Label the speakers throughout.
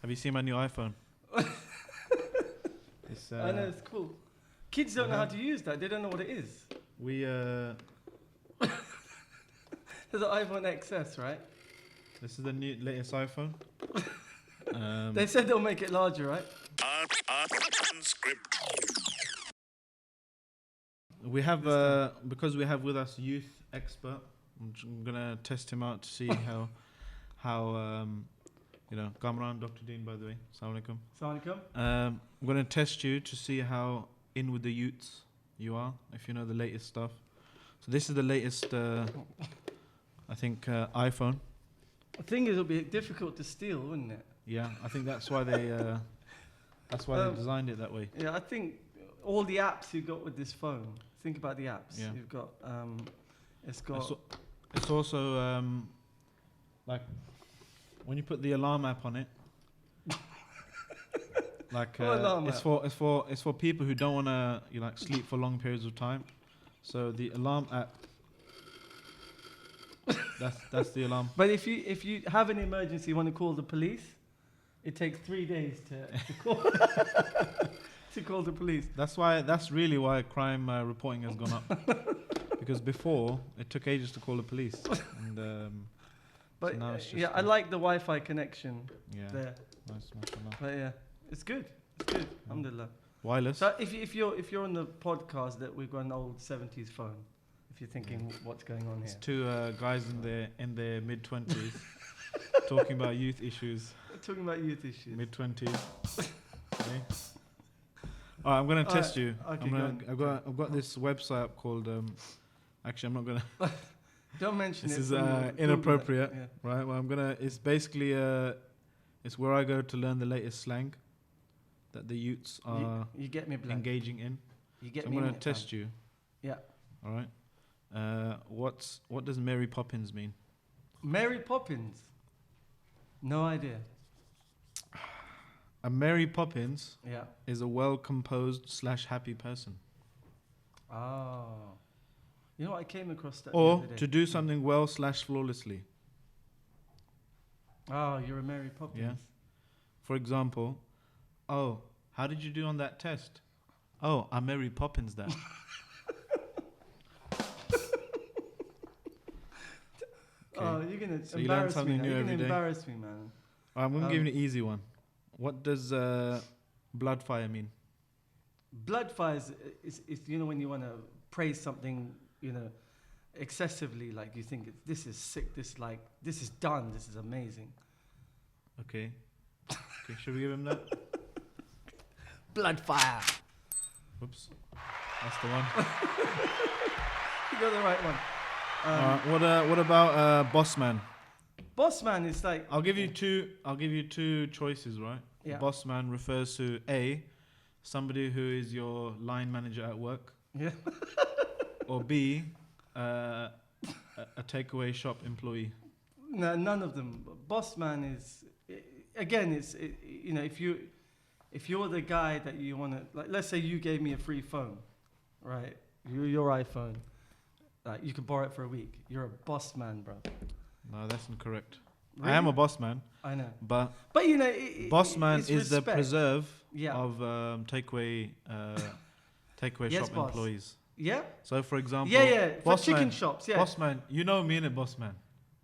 Speaker 1: Have you seen my new iPhone? It's,
Speaker 2: I know, it's cool. Kids don't know how to use that. They don't know what it is.
Speaker 1: There's
Speaker 2: an iPhone XS, right?
Speaker 1: This is the new latest iPhone.
Speaker 2: They said they'll make it larger, right?
Speaker 1: We have, because we have with us youth expert, I'm gonna test him out to see how Kamran, Dr. Deen, by the way, Assalamu alaikum.
Speaker 2: Assalamu alaikum.
Speaker 1: I'm gonna test you to see how in with the youths you are, if you know the latest stuff. So this is the latest, I think, iPhone.
Speaker 2: The thing is, it'll be difficult to steal, wouldn't it?
Speaker 1: Yeah, I think that's why they designed it that way.
Speaker 2: Yeah, I think all the apps you've got with this phone. Think about the apps.
Speaker 1: Yeah.
Speaker 2: You've got. It's got.
Speaker 1: It's also like when you put the alarm app on it. Like it's for people who don't wanna sleep for long periods of time. So the alarm app. That's the alarm.
Speaker 2: But if you have an emergency, you want to call the police, it takes 3 days to call to call the police.
Speaker 1: That's really why crime reporting has gone up. Because before it took ages to call the police. And,
Speaker 2: but
Speaker 1: so now it's just
Speaker 2: I like the Wi-Fi connection.
Speaker 1: Yeah.
Speaker 2: There.
Speaker 1: Nice, mashallah.
Speaker 2: But yeah, it's good. It's good. Alhamdulillah.
Speaker 1: Wireless.
Speaker 2: So if you're on the podcast, that we've got an old 70s phone. If you're thinking what's going on
Speaker 1: It's
Speaker 2: here.
Speaker 1: two guys in their mid-20s talking about youth issues.
Speaker 2: Talking about youth issues.
Speaker 1: Mid-20s. Okay. All right, I'm gonna test you.
Speaker 2: Okay,
Speaker 1: I've got this website up called. Actually, I'm not gonna.
Speaker 2: Don't mention
Speaker 1: this
Speaker 2: it.
Speaker 1: is inappropriate,
Speaker 2: Yeah.
Speaker 1: right? Well, I'm gonna. It's basically it's where I go to learn the latest slang that the youths are
Speaker 2: you get me blank.
Speaker 1: engaging in.
Speaker 2: You get
Speaker 1: So
Speaker 2: me.
Speaker 1: I'm gonna test you.
Speaker 2: Yeah.
Speaker 1: All right. What does Mary Poppins mean?
Speaker 2: Mary Poppins. No idea.
Speaker 1: A Mary Poppins
Speaker 2: Yeah.
Speaker 1: is a well-composed / happy person.
Speaker 2: Oh. You know what, I came across that
Speaker 1: Or
Speaker 2: the other day.
Speaker 1: to do something well / flawlessly.
Speaker 2: Oh, you're a Mary Poppins.
Speaker 1: Yeah. For example, oh, how did you do on that test? Oh, I'm Mary Poppins that.
Speaker 2: Oh, you're gonna
Speaker 1: So you learn
Speaker 2: embarrass me
Speaker 1: something
Speaker 2: now.
Speaker 1: new
Speaker 2: You're
Speaker 1: every
Speaker 2: gonna
Speaker 1: day.
Speaker 2: embarrass me, man.
Speaker 1: I'm going to give you an easy one. What does blood fire mean?
Speaker 2: Blood fire is when you want to praise something, excessively, like you think this is sick, this is done, this is amazing.
Speaker 1: Okay. Should we give him that?
Speaker 2: Blood fire.
Speaker 1: Whoops. That's the one.
Speaker 2: You got the right one.
Speaker 1: What about boss man?
Speaker 2: Boss man is like.
Speaker 1: I'll give you two choices, right?
Speaker 2: Yeah.
Speaker 1: Boss man refers to A, somebody who is your line manager at work.
Speaker 2: Yeah.
Speaker 1: Or B, a takeaway shop employee.
Speaker 2: No, none of them. Boss man is, again, if you're the guy that you want to, like, let's say you gave me a free phone, right? Your iPhone, you can borrow it for a week. You're a boss man, bro.
Speaker 1: No, that's incorrect.
Speaker 2: Really?
Speaker 1: I am a boss man.
Speaker 2: I know.
Speaker 1: But
Speaker 2: boss
Speaker 1: man
Speaker 2: is
Speaker 1: the
Speaker 2: respect.
Speaker 1: preserve
Speaker 2: Yeah.
Speaker 1: of takeaway
Speaker 2: Yes,
Speaker 1: shop
Speaker 2: boss.
Speaker 1: employees.
Speaker 2: Yeah.
Speaker 1: So, for example,
Speaker 2: Yeah. For
Speaker 1: boss
Speaker 2: chicken
Speaker 1: man,
Speaker 2: shops, yeah.
Speaker 1: Boss man, you know me in a boss man.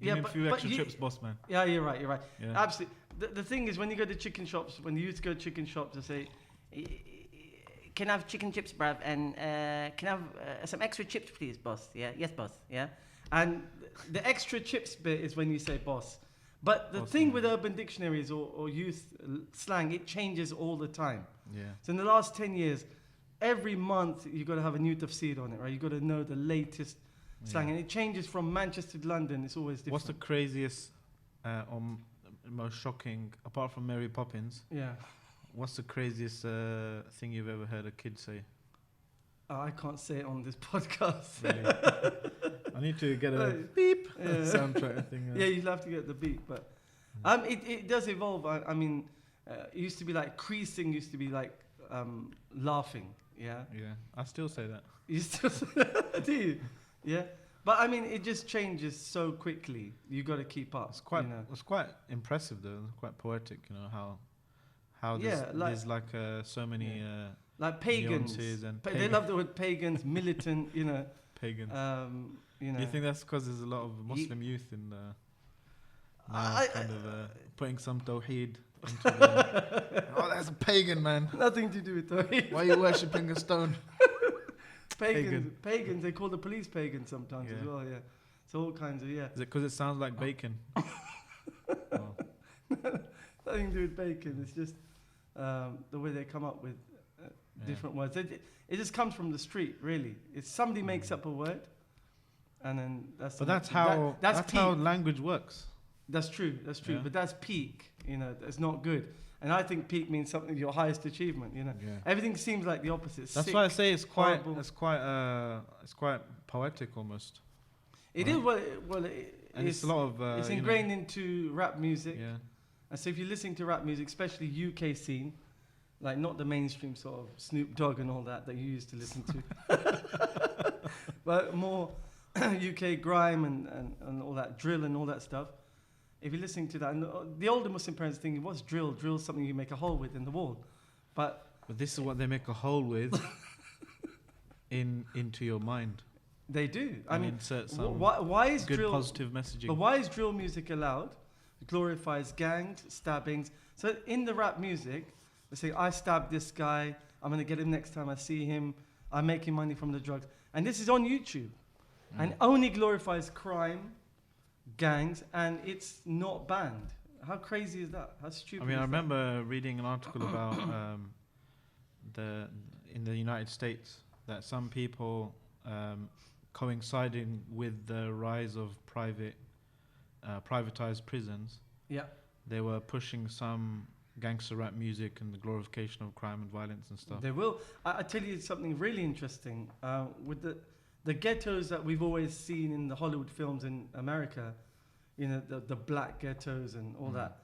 Speaker 1: Give me a few extra
Speaker 2: you-
Speaker 1: chips, boss man.
Speaker 2: Yeah, you're right.
Speaker 1: Yeah.
Speaker 2: Absolutely. The thing is, when you go to chicken shops, when you used to go to chicken shops, they say, "Can I have chicken chips, bruv? And can I have some extra chips, please, boss? Yeah, yes, boss. Yeah." And the extra chips bit is when you say boss. But the
Speaker 1: Boss
Speaker 2: thing
Speaker 1: man.
Speaker 2: with Urban Dictionaries or youth slang, it changes all the time.
Speaker 1: Yeah.
Speaker 2: So in the last 10 years, every month you got to have a new tafsir on it, right? You got to know the latest slang, and it changes from Manchester to London. It's always different.
Speaker 1: What's the craziest or most shocking, apart from Mary Poppins?
Speaker 2: Yeah.
Speaker 1: What's the craziest thing you've ever heard a kid say?
Speaker 2: I can't say it on this podcast.
Speaker 1: Really? I need to get a beep soundtrack thing.
Speaker 2: Yeah, you'll have to get the beat, but it does evolve. It used to be like creasing, used to be like laughing. Yeah.
Speaker 1: Yeah, I still say that.
Speaker 2: You still do you? Yeah. But I mean, it just changes so quickly. You got to keep up.
Speaker 1: It's quite impressive though. It's quite poetic, you know how there's like so many
Speaker 2: like pagans.
Speaker 1: nuances and
Speaker 2: They love the word pagans, militant.
Speaker 1: pagans.
Speaker 2: You know.
Speaker 1: Do you think that's because there's a lot of Muslim youth in putting some tawheed into the, oh, that's a pagan, man.
Speaker 2: Nothing to do with tawheed.
Speaker 1: Why are you worshipping a stone?
Speaker 2: Pagans. They call the police pagans sometimes as well. Yeah. So all kinds of
Speaker 1: Is it because it sounds like bacon? Oh.
Speaker 2: Nothing to do with bacon. It's just the way they come up with different words. It just comes from the street, really. It's somebody makes up a word, and then that's.
Speaker 1: But that's how language works.
Speaker 2: That's true.
Speaker 1: Yeah.
Speaker 2: But that's peak. That's not good. And I think peak means something your highest achievement. Everything seems like the opposite.
Speaker 1: That's
Speaker 2: Sick,
Speaker 1: why I say it's quite poetic almost.
Speaker 2: It is
Speaker 1: And it's a lot of.
Speaker 2: It's ingrained into rap music.
Speaker 1: Yeah.
Speaker 2: And so if you're listening to rap music, especially UK scene, like not the mainstream sort of Snoop Dogg and all that you used to listen to, but more UK grime and all that drill and all that stuff. If you're listening to that, and the older Muslim parents think, what's drill? Drill's something you make a hole with in the wall. But
Speaker 1: this is what they make a hole with into your mind.
Speaker 2: They do. I mean,
Speaker 1: insert some
Speaker 2: why is
Speaker 1: good
Speaker 2: drill
Speaker 1: positive messaging.
Speaker 2: But why is drill music allowed? It glorifies gangs, stabbings. So in the rap music, they say, I stabbed this guy. I'm going to get him next time I see him. I'm making money from the drugs. And this is on YouTube. And only glorifies crime, gangs, and it's not banned. How crazy is that? How stupid
Speaker 1: I remember reading an article about in the United States that some people coinciding with the rise of privatized prisons, they were pushing some gangster rap music and the glorification of crime and violence and stuff.
Speaker 2: They will. I tell you something really interesting. With the ghettos that we've always seen in the Hollywood films in America, the black ghettos and all that.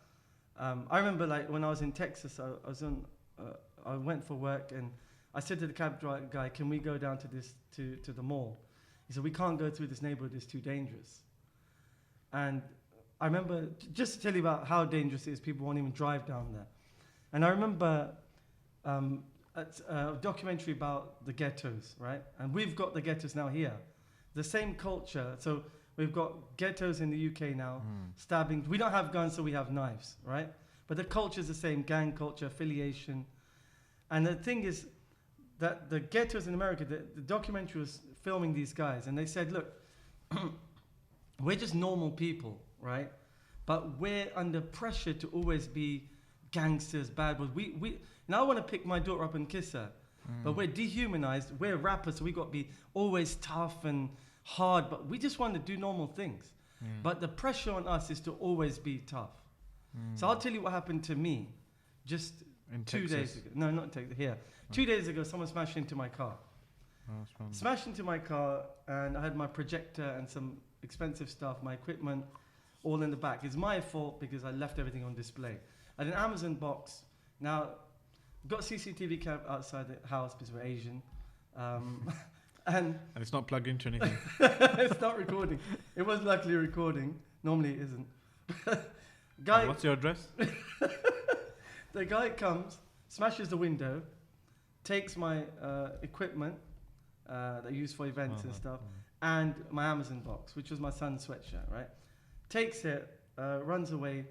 Speaker 2: I remember like when I was in Texas, I went for work and I said to the cab driver guy, can we go down to the mall? He said, we can't go through this neighborhood, it's too dangerous. And I remember, just to tell you about how dangerous it is, people won't even drive down there. And I remember a documentary about the ghettos, right? And we've got the ghettos now here. The same culture. So we've got ghettos in the UK now, stabbing. We don't have guns, so we have knives, right? But the culture is the same, gang culture, affiliation. And the thing is that the ghettos in America, the documentary was filming these guys, and they said, look, we're just normal people, right? But we're under pressure to always be gangsters, bad boys. Now I want to pick my daughter up and kiss her, but we're dehumanized. We're rappers, so we got to be always tough and hard, but we just want to do normal things. But the pressure on us is to always be tough. So I'll tell you what happened to me just
Speaker 1: in
Speaker 2: 2 days ago. No, not Texas, here. 2 days ago, someone smashed into my car. Smashed into my car, and I had my projector and some expensive stuff, my equipment, all in the back. It's my fault because I left everything on display. I had an Amazon box. Now, got CCTV cam outside the house because we're Asian. And
Speaker 1: it's not plugged into anything.
Speaker 2: it's not recording. It was luckily recording. Normally it isn't.
Speaker 1: What's your address?
Speaker 2: The guy comes, smashes the window, takes my equipment that I use for events and stuff, and my Amazon box, which was my son's sweatshirt, right? Takes it, runs away.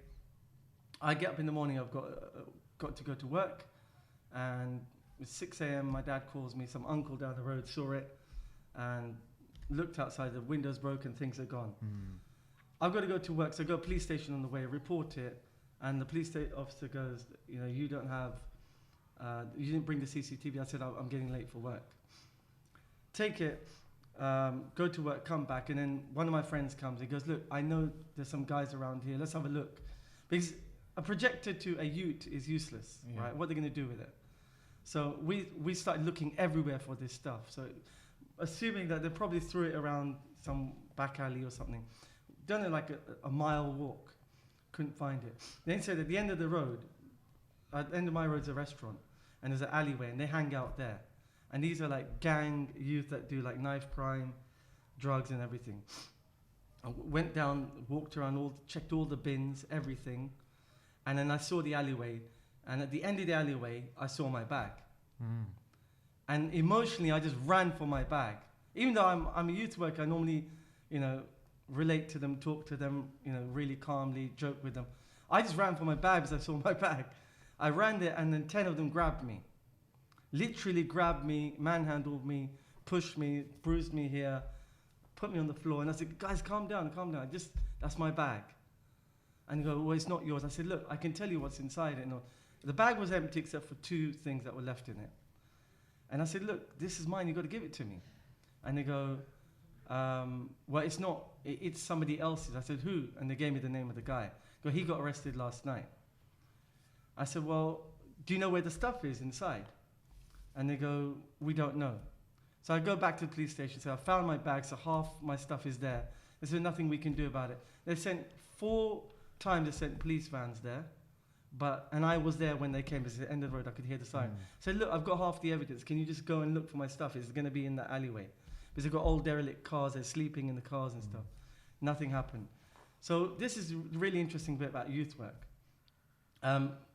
Speaker 2: I get up in the morning, I've got to go to work, and it's 6 a.m, my dad calls me, some uncle down the road saw it, and looked outside, the window's broken, things are gone. I've got to go to work, so I go to the police station on the way, report it, and the police officer goes, you don't have, you didn't bring the CCTV. I said, I'm getting late for work. Take it, go to work, come back, and then one of my friends comes. He goes, look, I know there's some guys around here. Let's have a look. Because a projector to a ute is useless, right? What are they going to do with it? So we started looking everywhere for this stuff. So assuming that they probably threw it around some back alley or something. Done it like a mile walk. Couldn't find it. Then said at the end of the road, at the end of my road's a restaurant, and there's an alleyway, and they hang out there. And these are like gang youth that do like knife crime, drugs and everything. I went down, walked around, checked all the bins, everything. And then I saw the alleyway. And at the end of the alleyway, I saw my bag. And emotionally, I just ran for my bag. Even though I'm a youth worker, I normally, relate to them, talk to them, really calmly, joke with them. I just ran for my bag because I saw my bag. I ran there, and then 10 of them grabbed me. Literally grabbed me, manhandled me, pushed me, bruised me here, put me on the floor. And I said, guys, calm down. That's my bag. And they go, well, it's not yours. I said, look, I can tell you what's inside it. No. The bag was empty except for 2 things that were left in it. And I said, look, this is mine. You've got to give it to me. And they go, well, it's not. It's somebody else's. I said, who? And they gave me the name of the guy. Go, he got arrested last night. I said, well, do you know where the stuff is inside? And they go, we don't know. So I go back to the police station, say, I found my bag, so half my stuff is there. There's nothing we can do about it. They sent 4 times, they sent police vans there. And I was there when they came. It's the end of the road, I could hear the siren. I said, look, I've got half the evidence. Can you just go and look for my stuff? It's going to be in that alleyway. Because they've got old derelict cars, they're sleeping in the cars and stuff. Nothing happened. So this is a really interesting bit about youth work.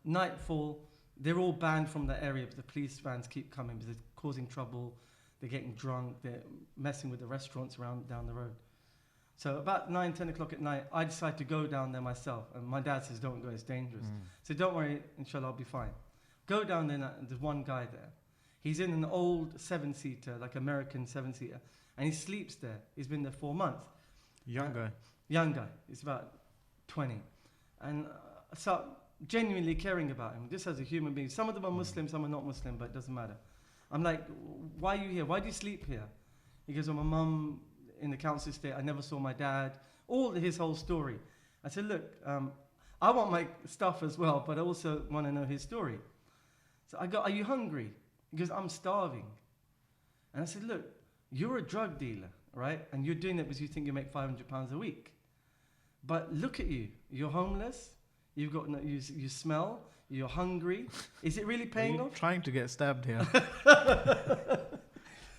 Speaker 2: Nightfall, they're all banned from that area, but the police vans keep coming because they're causing trouble, they're getting drunk, they're messing with the restaurants down the road. So about 9, 10 o'clock at night, I decide to go down there myself. And my dad says, don't go, it's dangerous. So don't worry, inshallah, I'll be fine. Go down there, and there's one guy there. He's in an old 7-seater, like American 7-seater, and he sleeps there. He's been there 4 months.
Speaker 1: Young guy.
Speaker 2: Young guy. He's about 20. And so genuinely caring about him, just as a human being. Some of them are Muslim, some are not Muslim, but it doesn't matter. I'm like, why are you here? Why do you sleep here? He goes, well, my mum in the council estate, I never saw my dad. His whole story. I said, look, I want my stuff as well, but I also want to know his story. So I go, are you hungry? He goes, I'm starving. And I said, look, you're a drug dealer, right? And you're doing it because you think you make £500 a week. But look at you. You're homeless. You've got you smell. You're hungry. Is it really paying off?
Speaker 1: Trying to get stabbed here.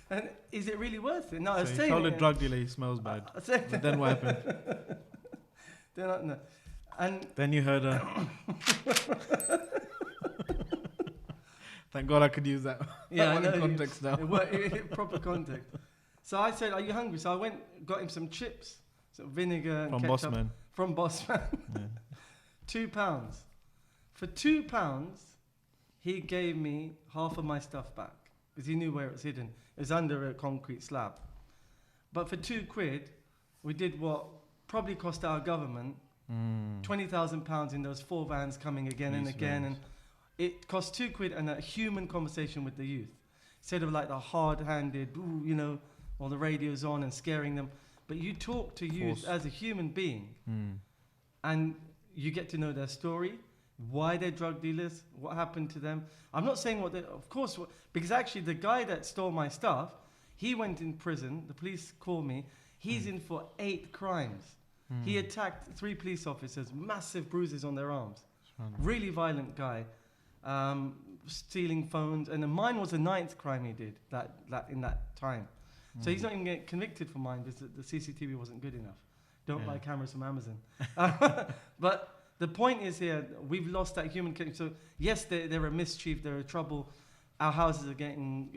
Speaker 2: And is it really worth it? No, I was
Speaker 1: so
Speaker 2: saying.
Speaker 1: You told a drug dealer he smells bad. But then what happened?
Speaker 2: No. And
Speaker 1: then you heard a. Thank God I could use that.
Speaker 2: Yeah,
Speaker 1: one in context now.
Speaker 2: Proper context. So I said, "Are you hungry?" So I went, got him some chips, some vinegar and
Speaker 1: from
Speaker 2: ketchup.
Speaker 1: Bossman.
Speaker 2: From Bossman. Yeah. £2. For £2, he gave me half of my stuff back because he knew where it was hidden. It was under a concrete slab. But for £2, we did what probably cost our government £20,000 in those 4 vans coming again and again. And it cost £2 and a human conversation with the youth. Instead of like the hard-handed, while the radio's on and scaring them. But you talk to youth as a human being and you get to know their story, why they're drug dealers, what happened to them. I'm not saying because actually the guy that stole my stuff, he went in prison. The police called me. He's in for 8 crimes. He attacked 3 police officers, massive bruises on their arms. Really violent guy, stealing phones. And then mine was the 9th crime he did that in that time. So he's not even getting convicted for mine because the CCTV wasn't good enough. Don't buy cameras from Amazon. But the point is here, we've lost that human connection. So yes, they're a mischief, they're a trouble. Our houses are getting,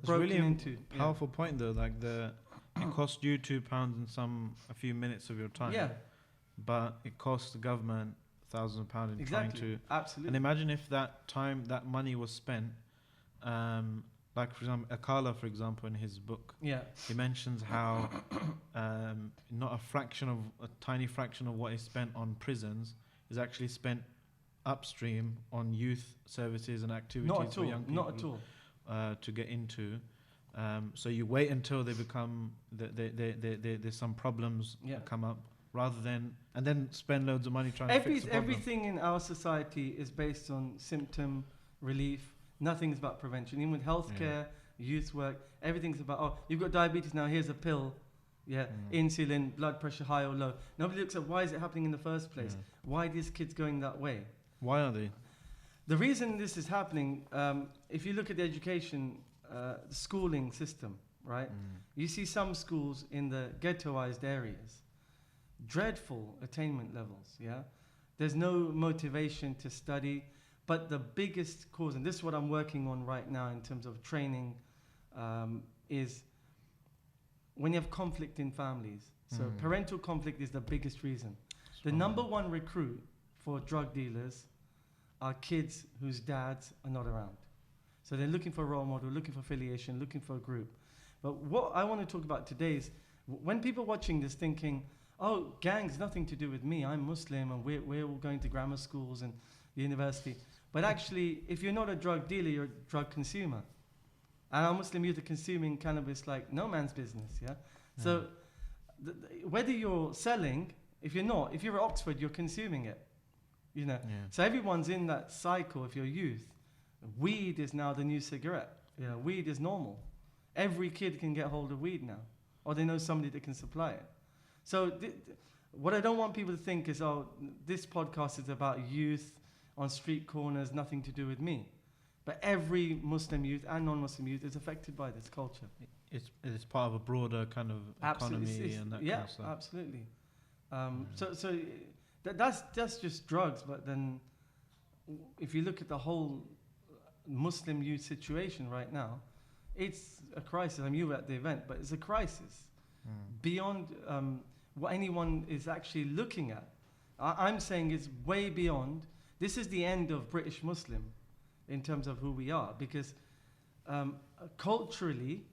Speaker 2: broken
Speaker 1: really
Speaker 2: into.
Speaker 1: Powerful point though, like it cost you £2 and a few minutes of your time.
Speaker 2: Yeah.
Speaker 1: But it cost the government £1,000 in trying to.
Speaker 2: Absolutely.
Speaker 1: And imagine if that money was spent. Like for example, Akala, for example, in his book, he mentions how not a tiny fraction of what is spent on prisons is actually spent upstream on youth services and activities for young people.
Speaker 2: Not at all.
Speaker 1: To get into. So you wait until they become there's some problems that come up, and then spend loads of money trying to fix the problem.
Speaker 2: Everything in our society is based on symptom relief. Nothing's about prevention. Even with healthcare, youth work, everything's about, you've got diabetes now, here's a pill. Insulin, blood pressure high or low. Nobody looks at why is it happening in the first place? Why are these kids going that way?
Speaker 1: Why are they?
Speaker 2: The reason this is happening, if you look at the education, the schooling system, right? You see some schools in the ghettoized areas, dreadful attainment levels, yeah? There's no motivation to study, but the biggest cause, and this is what I'm working on right now in terms of training, is when you have conflict in families. So parental conflict is the biggest reason. The number one recruit for drug dealers are kids whose dads are not around. So they're looking for a role model, looking for affiliation, looking for a group. But what I want to talk about today is when people watching this thinking, oh, gangs, nothing to do with me, I'm Muslim and we're all going to grammar schools and university. But actually, if you're not a drug dealer, you're a drug consumer. And our Muslim youth are consuming cannabis like no man's business, yeah? So whether you're selling, if you're at Oxford, you're consuming it, you know? Yeah. So everyone's in that cycle. If you're youth, weed is now the new cigarette. You know, weed is normal. Every kid can get hold of weed now, or they know somebody that can supply it. So what I don't want people to think is, oh, this podcast is about youth on street corners, nothing to do with me. But every Muslim youth and non-Muslim youth is affected by this culture.
Speaker 1: It's part of a broader kind of economy and that kind of stuff.
Speaker 2: Absolutely. So that's just drugs. But then, if you look at the whole Muslim youth situation right now, it's a crisis. I mean, you were at the event, but it's a crisis beyond what anyone is actually looking at. I'm saying it's way beyond. This is the end of British Muslim in terms of who we are, because culturally,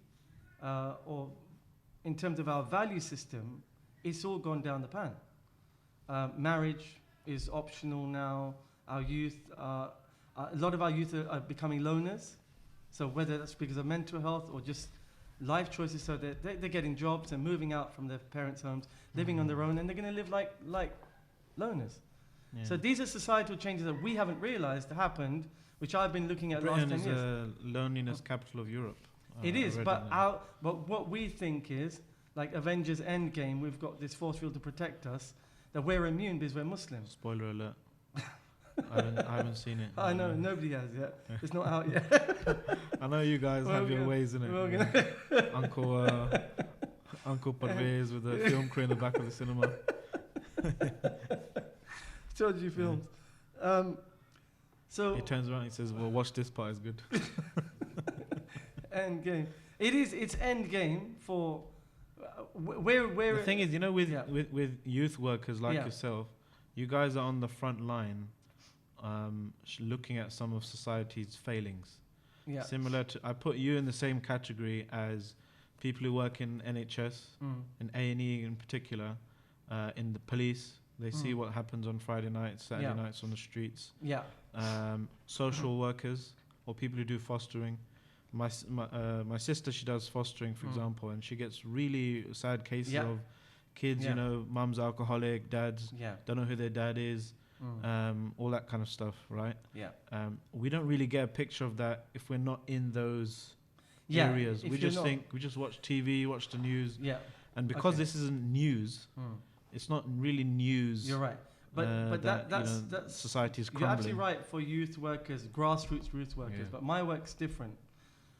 Speaker 2: or in terms of our value system, it's all gone down the pan. Marriage is optional now. Our youth, a lot of our youth are becoming loners. So whether that's because of mental health or just life choices, so they're getting jobs and moving out from their parents' homes, living on their own, and they're going to live like loners. Yeah. So these are societal changes that we haven't realized happened, which I've been looking at
Speaker 1: Britain
Speaker 2: last 10 years.
Speaker 1: Britain is the loneliness capital of Europe.
Speaker 2: It is, but what we think is, like Avengers Endgame, we've got this force field to protect us, that we're immune because we're Muslim.
Speaker 1: Spoiler alert. I haven't seen it.
Speaker 2: I know, nobody has yet. It's not out yet.
Speaker 1: I know you guys have your ways in it. Uncle Parvez with the film crew in the back of the cinema.
Speaker 2: Told you films. So
Speaker 1: he turns around and he says, well, watch this part, it's good.
Speaker 2: Endgame. It's endgame for where
Speaker 1: the thing is, you know, with youth workers like yourself, you guys are on the front line looking at some of society's failings. Yeah. Similar to, I put you in the same category as people who work in NHS, in A&E in particular, in the police. They see what happens on Friday nights, Saturday nights on the streets. Yeah. Social workers or people who do fostering. My sister, she does fostering, for example, and she gets really sad cases of kids, you know, mum's alcoholic, dads don't know who their dad is, all that kind of stuff, right? Yeah. We don't really get a picture of that if we're not in those areas. We just think, we just watch TV, watch the news. Yeah. And because this isn't news, it's not really news.
Speaker 2: You're right. But that's
Speaker 1: society is crumbling.
Speaker 2: You're absolutely right for youth workers, grassroots youth workers. But my work's different.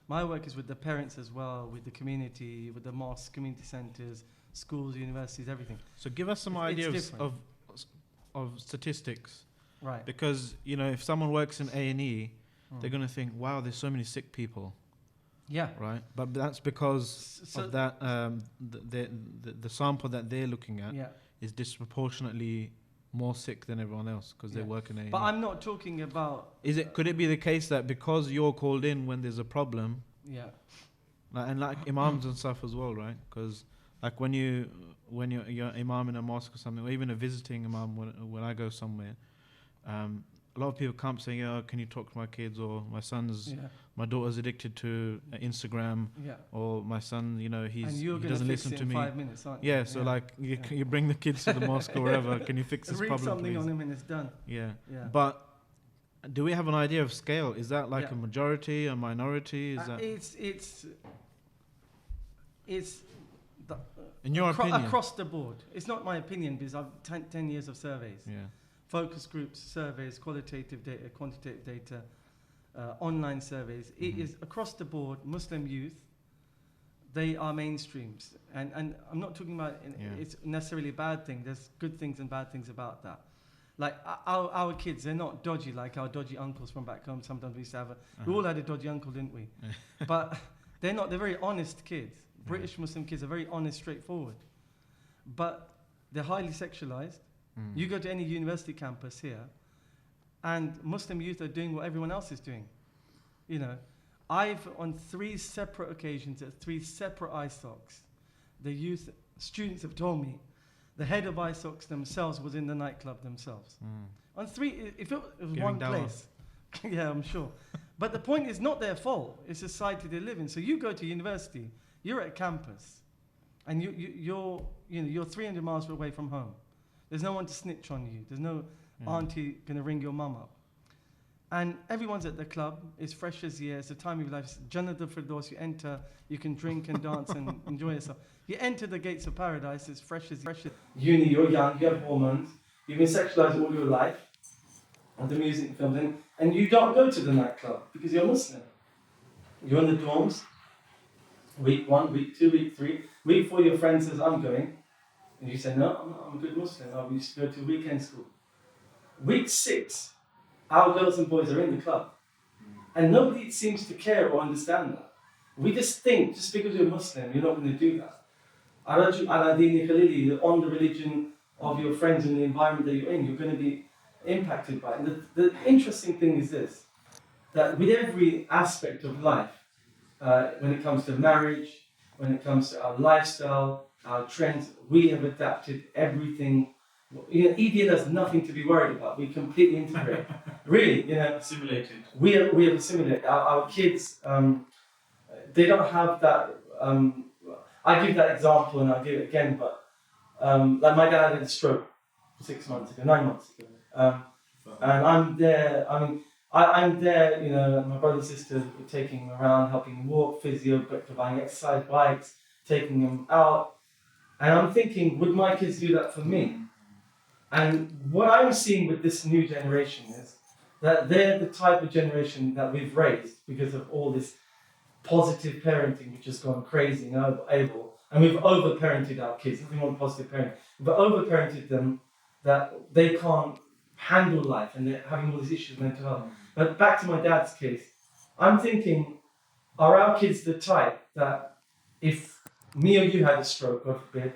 Speaker 2: My work is with the parents as well, with the community, with the mosques, community centres, schools, universities, everything.
Speaker 1: So give us some idea of statistics. Right. Because, you know, if someone works in A&E, they're going to think, wow, there's so many sick people. Yeah. Right. But that's because of that, the sample that they're looking at is disproportionately more sick than everyone else because they work in A&E.
Speaker 2: But I'm not talking about...
Speaker 1: Could it be the case that because you're called in when there's a problem... Yeah. And like imams and stuff as well, right? Because like when you're imam in a mosque or something, or even a visiting imam when I go somewhere, a lot of people come saying, "Oh, can you talk to my kids?" Or my daughter's addicted to Instagram, or my son, you know, he doesn't listen to me.
Speaker 2: 5 minutes, aren't you?
Speaker 1: Yeah, so like you bring the kids to the mosque or wherever. Can you fix this problem?
Speaker 2: Read something
Speaker 1: please?
Speaker 2: On him and it's done.
Speaker 1: Yeah. But do we have an idea of scale? Is that like a majority, a minority? Is that
Speaker 2: it's
Speaker 1: in your opinion
Speaker 2: across the board. It's not my opinion because I've 10 years of surveys. Yeah. Focus groups, surveys, qualitative data, quantitative data, online surveys. It is across the board, Muslim youth, they are mainstreams. And I'm not talking about it's necessarily a bad thing. There's good things and bad things about that. Like our kids, they're not dodgy like our dodgy uncles from back home. Sometimes we used to have we all had a dodgy uncle, didn't we? But they're not. They're very honest kids. British Muslim kids are very honest, straightforward. But they're highly sexualized. You go to any university campus here, and Muslim youth are doing what everyone else is doing. You know, I've on 3 separate occasions at 3 separate ISOCs, the students have told me the head of ISOCs themselves was in the nightclub themselves. On 3, if it was one place, yeah, I'm sure. But the point is not their fault. It's the society they live in. So you go to university, you're at campus, and you're 300 miles away from home. There's no one to snitch on you. There's no auntie gonna ring your mum up. And everyone's at the club. It's fresh as the air. It's the time of your life. It's Jannah al-Firdaus. You enter, you can drink and dance and enjoy yourself. You enter the gates of paradise. It's fresh as uni. You're young. You have hormones. You've been sexualized all your life. And the music films, and you don't go to the nightclub because you're Muslim. You're in the dorms. Week 1, week 2, week 3. Week 4, your friend says, I'm going. And you say, no, I'm a good Muslim. I used to go to weekend school. Week 6, our girls and boys are in the club. And nobody seems to care or understand that. We just think, just because you're Muslim, you're not going to do that. Araju ala dini khalili, on the religion of your friends and the environment that you're in, you're going to be impacted by it. And the interesting thing is this, that with every aspect of life, when it comes to marriage, when it comes to our lifestyle, our trends, we have adapted everything. You know, EDL has nothing to be worried about. We completely integrate. Really, you know.
Speaker 3: Assimilated.
Speaker 2: We have assimilated. Our kids, they don't have that. I give that example and I'll give it again, but like my dad had a stroke 9 months ago. And I'm there, I'm there, you know, my brother and sister were taking him around, helping him walk, physio, buying exercise bikes, taking him out. And I'm thinking, would my kids do that for me? And what I'm seeing with this new generation is that they're the type of generation that we've raised because of all this positive parenting, which has gone crazy and able. And we've over-parented our kids, nothing wrong with positive parenting. We've over-parented them that they can't handle life and they're having all these issues with mental health. But back to my dad's case, I'm thinking, are our kids the type that if me or you had a stroke, God forbid,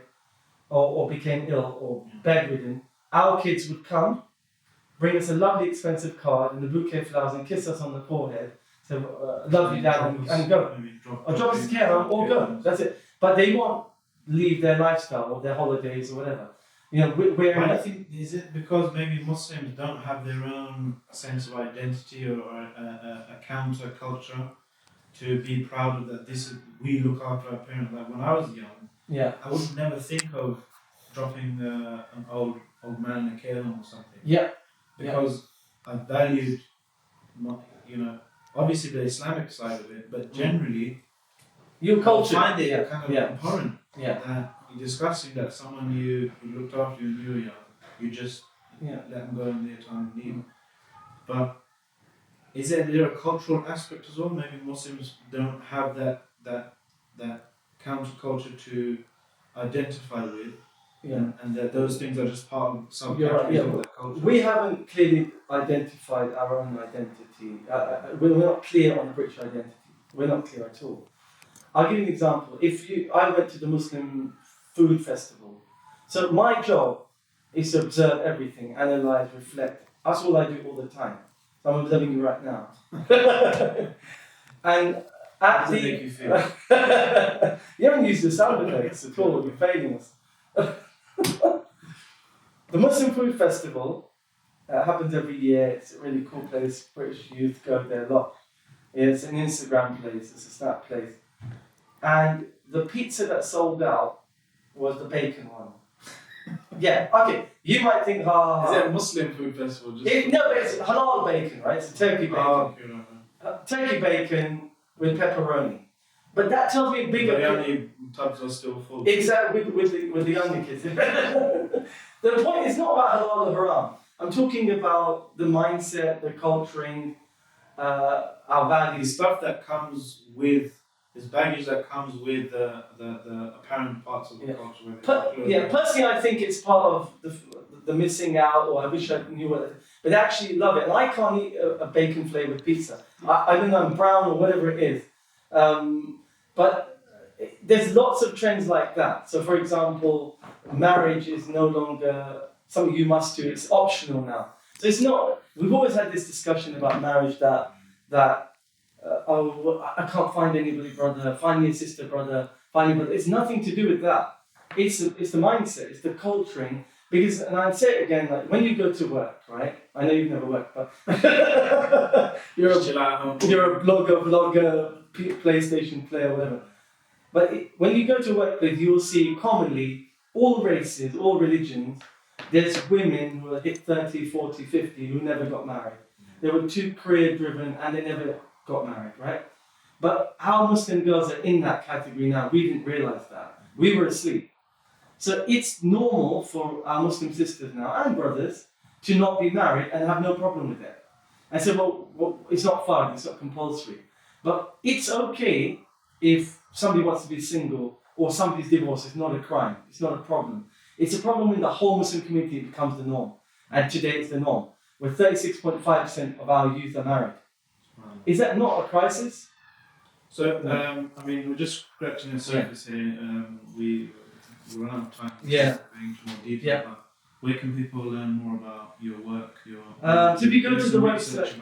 Speaker 2: or became ill or bedridden, our kids would come, bring us a lovely expensive card and a bouquet of flowers and kiss us on the forehead, say, love you dad, and go. Or drop us a care home or go, that's it. But they won't leave their lifestyle or their holidays or whatever. You know,
Speaker 3: I think, is it because maybe Muslims don't have their own sense of identity or a counter culture to be proud of that? This is, we look after our parents. Like when I was young, I would never think of dropping an old man in a care home or something. Because I valued, you know, obviously the Islamic side of it, but generally,
Speaker 2: your culture.
Speaker 3: I find it kind of abhorrent.
Speaker 2: Yeah.
Speaker 3: You're discussing that someone you looked after when you were young, you just let them go in their time of need. But is there a cultural aspect as well? Maybe Muslims don't have that counterculture to identify with, and that those things are just part of some countries of that culture.
Speaker 2: We haven't clearly identified our own identity. We're not clear on the British identity. We're not clear at all. I'll give you an example. I went to the Muslim food festival. So my job is to observe everything, analyze, reflect. That's all I do all the time. So I'm observing you right now. And
Speaker 3: how does it make you feel?
Speaker 2: You haven't used the sound effects at all. You're failing us. The Muslim food festival happens every year. It's a really cool place. British youth go there a lot. It's an Instagram place. It's a snap place. And the pizza that sold out was the bacon one. Okay. You might think,
Speaker 3: Is that a Muslim food festival?
Speaker 2: No, but it's halal bacon, right? It's a turkey bacon. Turkey bacon with pepperoni. But that tells me a bigger
Speaker 3: picture. The only tubs are still full.
Speaker 2: Exactly, with the younger kids. The point is not about halal or haram. I'm talking about the mindset, the culturing, our values.
Speaker 3: Stuff that comes with There's baggage that comes with the apparent parts of the culture.
Speaker 4: Personally, I think it's part of the missing out, or I wish I knew what. But I actually love it, and I can't eat a bacon flavoured pizza. I don't know, brown or whatever it is. But there's lots of trends like that. So, for example, marriage is no longer something you must do; it's optional now. So it's not. We've always had this discussion about marriage that I can't find anybody, brother. Find me a sister, brother. Find me, brother. It's nothing to do with that. It's the mindset. It's the culturing. Because, and I'd say it again, like when you go to work, right? I know you've never worked, but you're a blogger, PlayStation player, whatever. But when you go to workplace, you will see commonly all races, all religions. There's women who are hit 30, 40, 50 who never got married. They were too career driven and they never got married, right? But our Muslim girls are in that category now. We didn't realize that. We were asleep. So it's normal for our Muslim sisters now and brothers to not be married and have no problem with it. I said, well, it's not fun, it's not compulsory. But it's okay if somebody wants to be single or somebody's divorced. It's not a crime. It's not a problem. It's a problem when the whole Muslim community becomes the norm. And today it's the norm, where 36.5% of our youth are married. Is that not a crisis?
Speaker 3: So, I mean, we're just scratching the surface here. We run out of time.
Speaker 4: Yeah.
Speaker 3: Going into more detail. But where can people learn more about your work?
Speaker 4: So if you go to the website.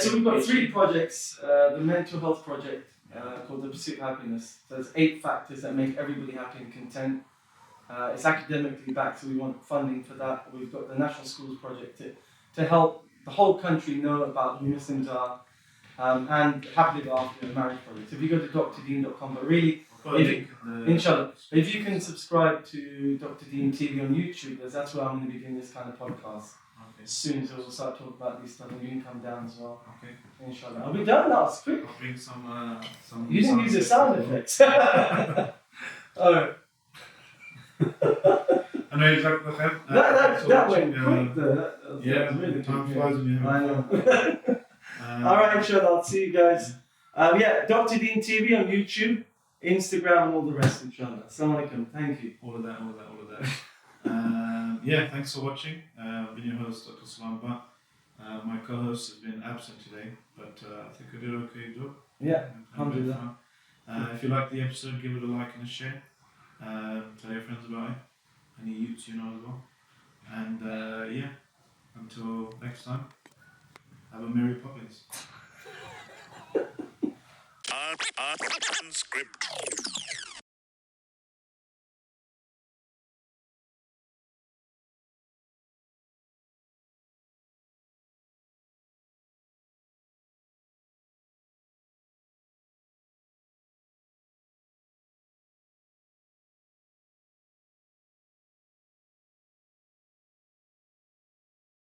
Speaker 4: So we've got 3 projects. The mental health project called The Pursuit of Happiness. There's 8 factors that make everybody happy and content. It's academically backed, so we want funding for that. We've got the National Schools Project to help the whole country know about who Muslims are and happily ever after marriage project. So if you go to drdeen.com, but really, inshallah, if you can subscribe to Dr. Deen TV on YouTube, that's where I'm going to be doing this kind of podcast. Okay. Soon, so we'll start talking about these stuff and you can come down as well. Okay. Inshallah. Are we done now? It's quick.
Speaker 3: I'll bring some
Speaker 4: you didn't use the sound effects. Alright.
Speaker 3: I know exactly what
Speaker 4: that went quick though.
Speaker 3: That really time flies when you're having
Speaker 4: fun. Alright, inshallah, I'll see you guys. Dr. Deen TV on YouTube, Instagram, and all the rest, inshallah. Assalamu alaikum. Thank you.
Speaker 3: All of that. Thanks for watching. I've been your host, Dr. Salam Ba. My co-host has been absent today, but I think I did an okay job.
Speaker 4: Yeah, alhamdulillah.
Speaker 3: If you like the episode, give it a like and a share. Tell your friends about it. Any youths you know as well. And until next time, have a Merry Poppins. Unscripted.